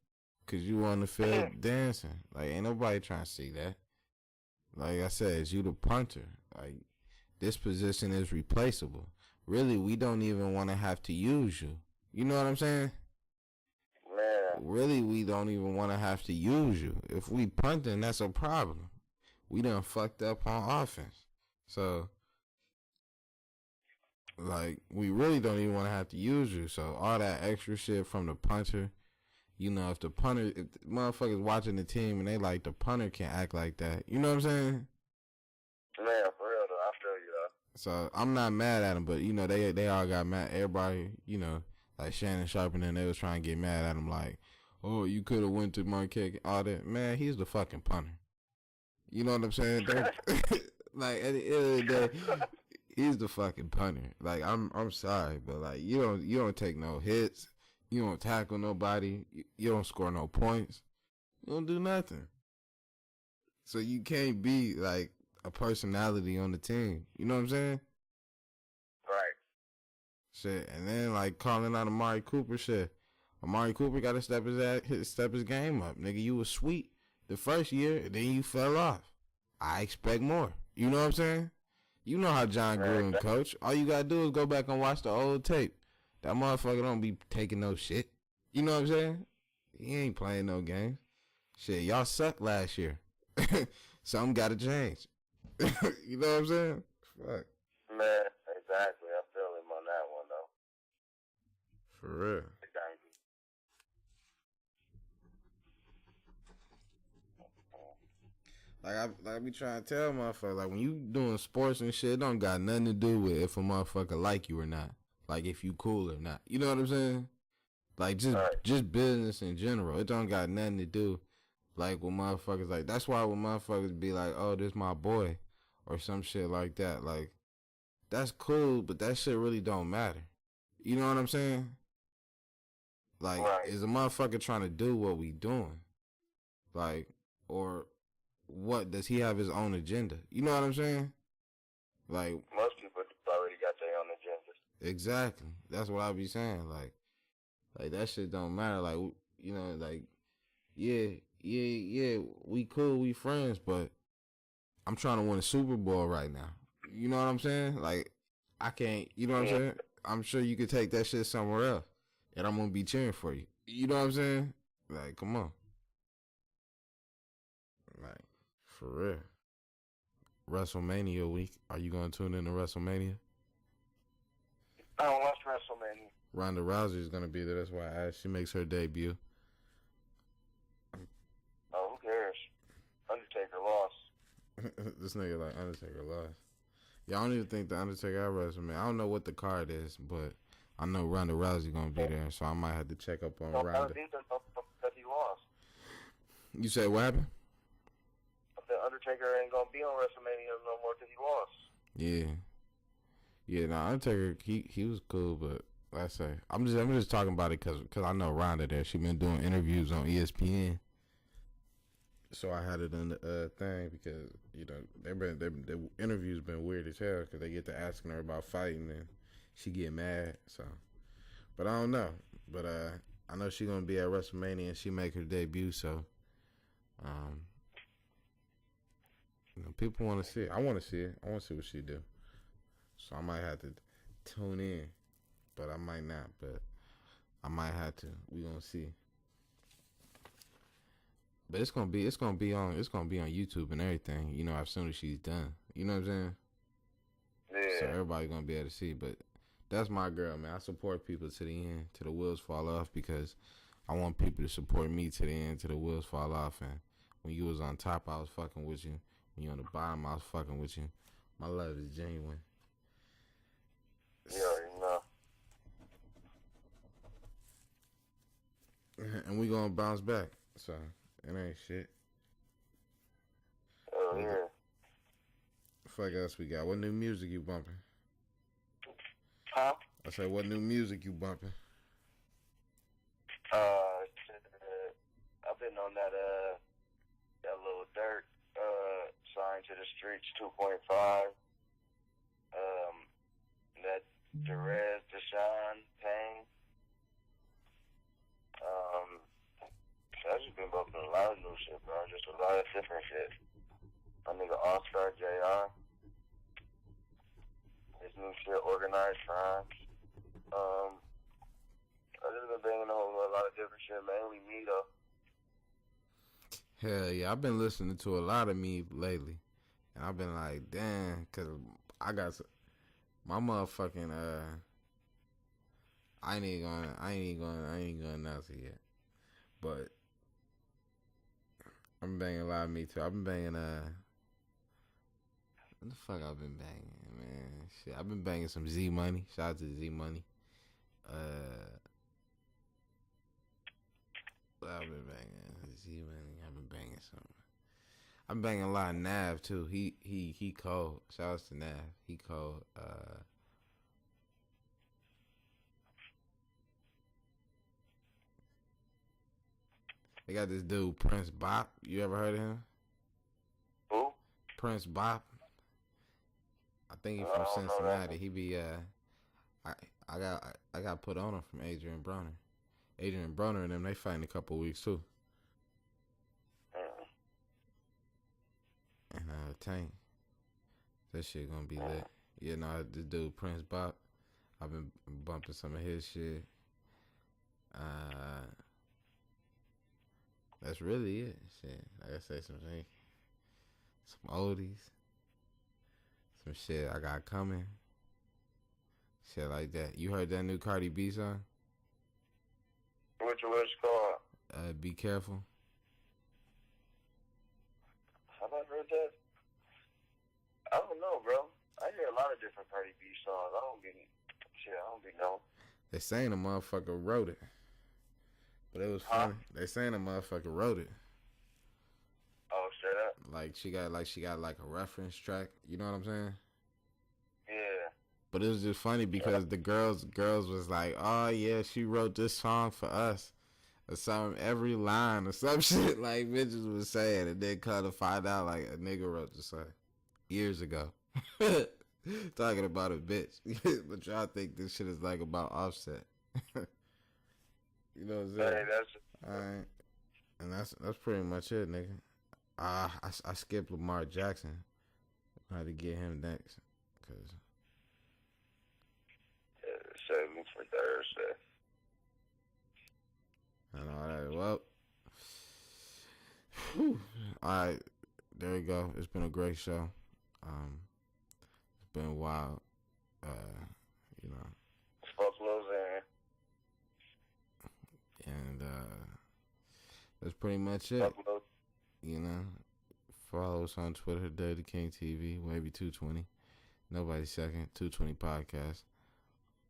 Cause you on the field dancing. Like ain't nobody trying to see that. Like I said, it's you the punter. Like this position is replaceable. Really, we don't even want to have to use you. You know what I'm saying? Man. Really, we don't even want to have to use you. If we punting, that's a problem. We done fucked up on offense. So, like, we really don't even want to have to use you. So, all that extra shit from the punter, you know, if the motherfuckers watching the team and they like the punter can't act like that. You know what I'm saying? Man, for real though, I feel you though. So I'm not mad at them, but you know they all got mad. Everybody, you know, like Shannon Sharp and then they was trying to get mad at him, like, oh, you could have went to Marquette. All that, man. He's the fucking punter. You know what I'm saying? Like at the end of the day, he's the fucking punter. Like I'm sorry, but like you don't take no hits. You don't tackle nobody. You don't score no points. You don't do nothing. So you can't be like a personality on the team. You know what I'm saying? Right. Shit, and then like calling out Amari Cooper shit. Amari Cooper got to step his game up, nigga. You was sweet the first year, then you fell off. I expect more. You know what I'm saying? You know how John Gruden coach. All you gotta do is go back and watch the old tape. That motherfucker don't be taking no shit. You know what I'm saying? He ain't playing no games. Shit, y'all sucked last year. Something gotta change. You know what I'm saying? Fuck. Man, exactly. I feel him on that one though. For real. Like I be trying to tell motherfuckers, like when you doing sports and shit, it don't got nothing to do with if a motherfucker like you or not. Like if you cool or not. You know what I'm saying? Like just business in general. It don't got nothing to do like with motherfuckers like that's why when motherfuckers be like, oh, this my boy or some shit like that, like that's cool, but that shit really don't matter. You know what I'm saying? Like is a motherfucker trying to do what we doing? Like or what does he have his own agenda? You know what I'm saying? Like most people already got their own agendas. Exactly. That's what I be saying. Like that shit don't matter. Like you know, like yeah, we cool, we friends, but I'm trying to win a Super Bowl right now. You know what I'm saying? Like I can't. You know what I'm saying? I'm sure you could take that shit somewhere else, and I'm gonna be cheering for you. You know what I'm saying? Like come on. Like for real. WrestleMania week. Are you gonna tune in to WrestleMania? I don't watch WrestleMania. Ronda Rousey is gonna be there. That's why I asked. She makes her debut. Oh, who cares? Undertaker lost. This nigga like Undertaker lost. Yeah, I don't even think the Undertaker at WrestleMania. I don't know what the card is, but I know Ronda Rousey gonna be there, so I might have to check up on Ronda. Because he lost. You said what happened? The Undertaker ain't gonna be on WrestleMania no more because he lost. Yeah. No, Undertaker he was cool, but like I say, I'm just talking about it because I know Ronda there. She been doing interviews on ESPN, so I had it in the thing because you know the interviews been weird as hell because they get to asking her about fighting and she get mad. So, but I don't know. But I know she gonna be at WrestleMania and she make her debut. So, you know, people want to see it. I want to see it. I want to see what she do. So I might have to tune in, but I might not. But I might have to. We gonna see. But it's gonna be on YouTube and everything. You know, as soon as she's done. You know what I'm saying? Yeah. So everybody gonna be able to see. But that's my girl, man. I support people to the end, till the wheels fall off, because I want people to support me to the end, till the wheels fall off. And when you was on top, I was fucking with you. When you on the bottom, I was fucking with you. My love is genuine. You already know. And we gonna bounce back. So it ain't shit. Oh yeah. Fuck else we got? What new music you bumping? Huh? I said, what new music you bumping? I've been on that little Dirt, Sign to the Streets 2.5. That Derez, Deshaun, Payne. I just been bumping a lot of new shit, bro. Just a lot of different shit. My nigga All-Star JR. His new shit, Organized Crime. I just been banging a lot of different shit, mainly me though. Hell yeah, I've been listening to a lot of me lately, and I've been like, damn, cause I got my motherfucking I ain't gonna announce it yet, but I'm banging a lot of me too. I've been banging what the fuck I've been banging, man? Shit, I've been banging some Z Money. Shout out to Z Money. I've been banging Z Money. I've been banging some. I'm banging a lot of Nav too. He cold. Shout out to Nav. He cold. They got this dude Prince Bop. You ever heard of him? Who? Prince Bop. I think he's from Cincinnati. He be I got put on him from Adrian Broner. Adrian Broner and them, they fight in a couple weeks too. And Tank. That shit gonna be lit. You know, this dude Prince Bop. I've been bumping some of his shit. That's really it. Shit. Like I say, some oldies. Some shit I got coming. Shit like that. You heard that new Cardi B song? What's called? Be Careful. Have I heard that? I don't know, bro. I hear a lot of different Cardi B songs. I don't be knowing. They saying the motherfucker wrote it. But it was funny. They saying the motherfucker wrote it. Oh, straight up? Like she got like a reference track. You know what I'm saying? Yeah. But it was just funny because the girls was like, oh yeah, she wrote this song for us. Or something, every line or some shit like bitches was saying, and then come to find out like a nigga wrote the song years ago. Talking about a bitch. But y'all think this shit is like about Offset. You know what I'm saying? Hey, alright. And that's pretty much it, nigga. I skipped Lamar Jackson. I had to get him next. Cause save me for Thursday. And all that. Well, whew. All right, there you go. It's been a great show. It's been wild. You know. Fuck Lil Xan. And that's pretty much it. You know. Follow us on Twitter, Dirty King TV, Wavy220. Nobody second, 220 podcast.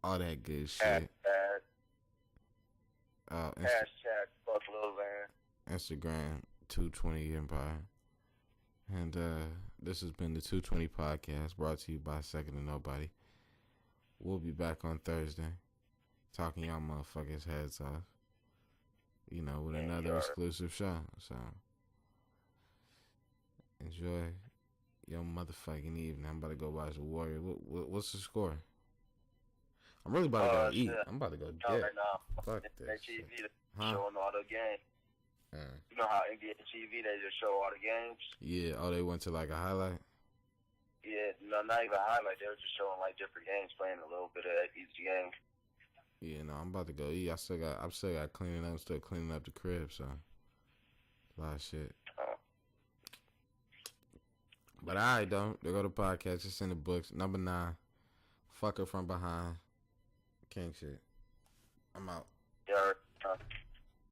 All that good shit. Hashtag Fuck Lil Xan. Instagram 220 Empire. And this has been the 220 podcast, brought to you by Second to Nobody. We'll be back on Thursday, talking y'all motherfuckers heads off. You know, with another exclusive show. So enjoy your motherfucking evening. I'm about to go watch the Warrior. What's the score? I'm really about to go eat. I'm about to go dip. Right now. Fuck this TV shit. Huh? Showing all the games. You know how NBA TV, they just show all the games? Yeah. Oh, they went to like a highlight? Yeah, no, not even a highlight. They were just showing like different games, playing a little bit of each game. Yeah, no, I'm about to go eat. I'm still got cleaning up. I'm still cleaning up the crib, so a lot of shit. But alright, though. There go the podcast. It's in the books. Number 9. Fuck her from behind. King shit. I'm out.